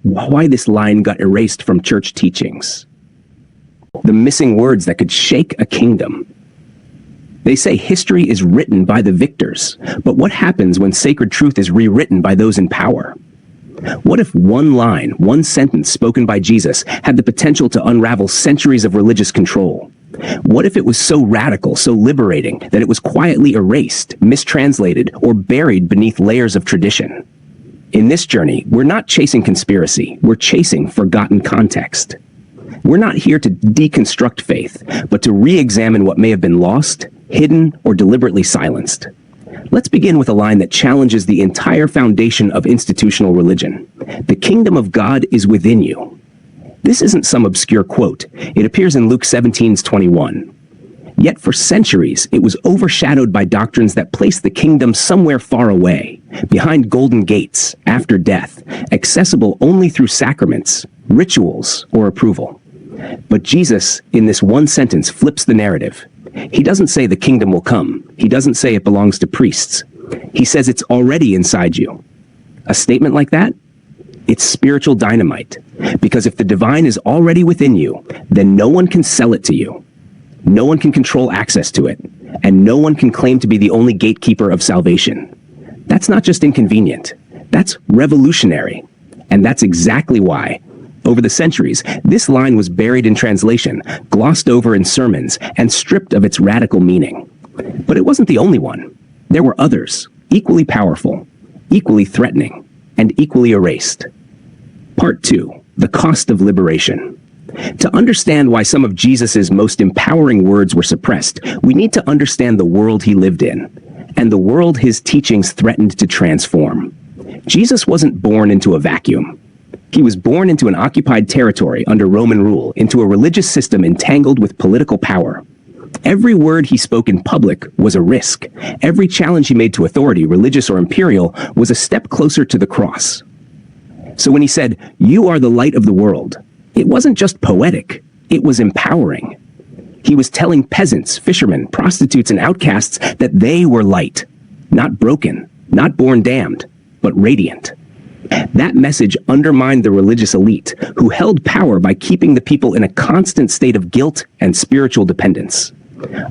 why this line got erased from church teachings. The missing words that could shake a kingdom. They say history is written by the victors, but what happens when sacred truth is rewritten by those in power? What if one line, one sentence spoken by Jesus had the potential to unravel centuries of religious control? What if it was so radical, so liberating, that it was quietly erased, mistranslated, or buried beneath layers of tradition? In this journey, we're not chasing conspiracy, we're chasing forgotten context. We're not here to deconstruct faith, but to re-examine what may have been lost, hidden, or deliberately silenced. Let's begin with a line that challenges the entire foundation of institutional religion. The kingdom of God is within you. This isn't some obscure quote. It appears in Luke 17:21. Yet for centuries, it was overshadowed by doctrines that placed the kingdom somewhere far away, behind golden gates, after death, accessible only through sacraments, rituals, or approval. But Jesus, in this one sentence, flips the narrative. He doesn't say the kingdom will come. He doesn't say it belongs to priests. He says it's already inside you. A statement like that? It's spiritual dynamite. Because if the divine is already within you, then no one can sell it to you. No one can control access to it. And no one can claim to be the only gatekeeper of salvation. That's not just inconvenient. That's revolutionary. And that's exactly why, over the centuries, this line was buried in translation, glossed over in sermons, and stripped of its radical meaning. But it wasn't the only one. There were others, equally powerful, equally threatening, and equally erased. Part 2. The cost of liberation. To understand why some of Jesus' most empowering words were suppressed, we need to understand the world he lived in, and the world his teachings threatened to transform. Jesus wasn't born into a vacuum. He was born into an occupied territory under Roman rule, into a religious system entangled with political power. Every word he spoke in public was a risk. Every challenge he made to authority, religious or imperial, was a step closer to the cross. So when he said, "You are the light of the world," it wasn't just poetic, it was empowering. He was telling peasants, fishermen, prostitutes, and outcasts that they were light, not broken, not born damned, but radiant. That message undermined the religious elite, who held power by keeping the people in a constant state of guilt and spiritual dependence.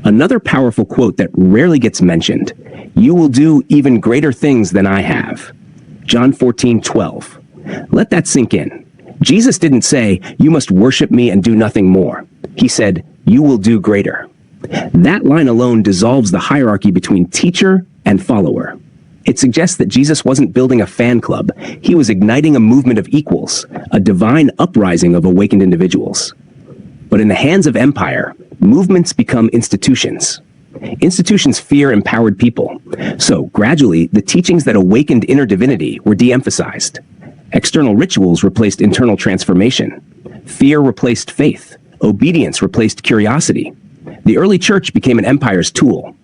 Another powerful quote that rarely gets mentioned, "You will do even greater things than I have." John 14:12. Let that sink in. Jesus didn't say, "You must worship me and do nothing more." He said, "You will do greater." That line alone dissolves the hierarchy between teacher and follower. It suggests that Jesus wasn't building a fan club. He was igniting a movement of equals, a divine uprising of awakened individuals. But in the hands of empire, movements become institutions. Institutions fear empowered people. So gradually, the teachings that awakened inner divinity were de-emphasized. External rituals replaced internal transformation. Fear replaced faith. Obedience replaced curiosity. The early church became an empire's tool.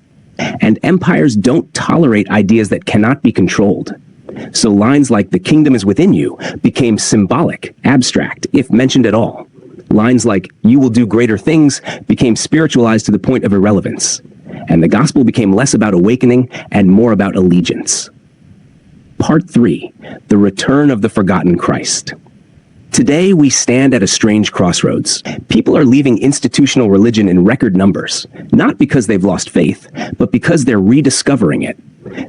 And empires don't tolerate ideas that cannot be controlled. So lines like "the kingdom is within you" became symbolic, abstract, if mentioned at all. Lines like "you will do greater things" became spiritualized to the point of irrelevance. And the gospel became less about awakening and more about allegiance. Part 3. The return of the forgotten Christ. Today, we stand at a strange crossroads. People are leaving institutional religion in record numbers, not because they've lost faith, but because they're rediscovering it.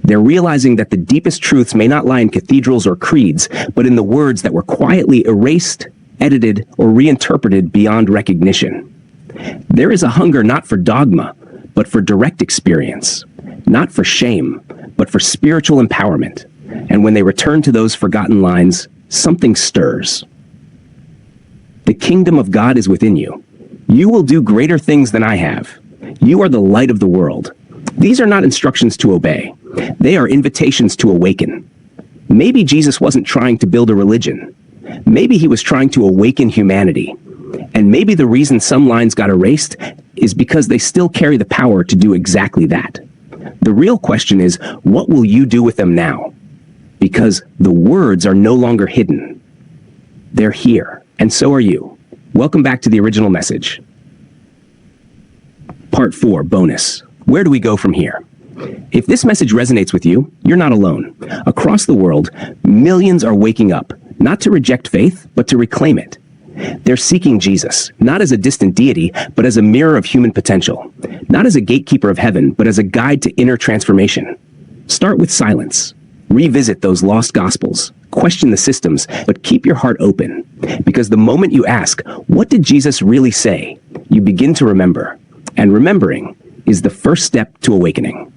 They're realizing that the deepest truths may not lie in cathedrals or creeds, but in the words that were quietly erased, edited, or reinterpreted beyond recognition. There is a hunger not for dogma, but for direct experience. Not for shame, but for spiritual empowerment. And when they return to those forgotten lines, something stirs. The kingdom of God is within you. You will do greater things than I have. You are the light of the world. These are not instructions to obey. They are invitations to awaken. Maybe Jesus wasn't trying to build a religion. Maybe he was trying to awaken humanity. And maybe the reason some lines got erased is because they still carry the power to do exactly that. The real question is, what will you do with them now? Because the words are no longer hidden. They're here. And so are you. Welcome back to the original message. Part 4, bonus. Where do we go from here? If this message resonates with you, you're not alone. Across the world, millions are waking up, not to reject faith, but to reclaim it. They're seeking Jesus, not as a distant deity, but as a mirror of human potential, not as a gatekeeper of heaven, but as a guide to inner transformation. Start with silence. Revisit those lost gospels. Question the systems, but keep your heart open. Because the moment you ask, what did Jesus really say? You begin to remember. And remembering is the first step to awakening.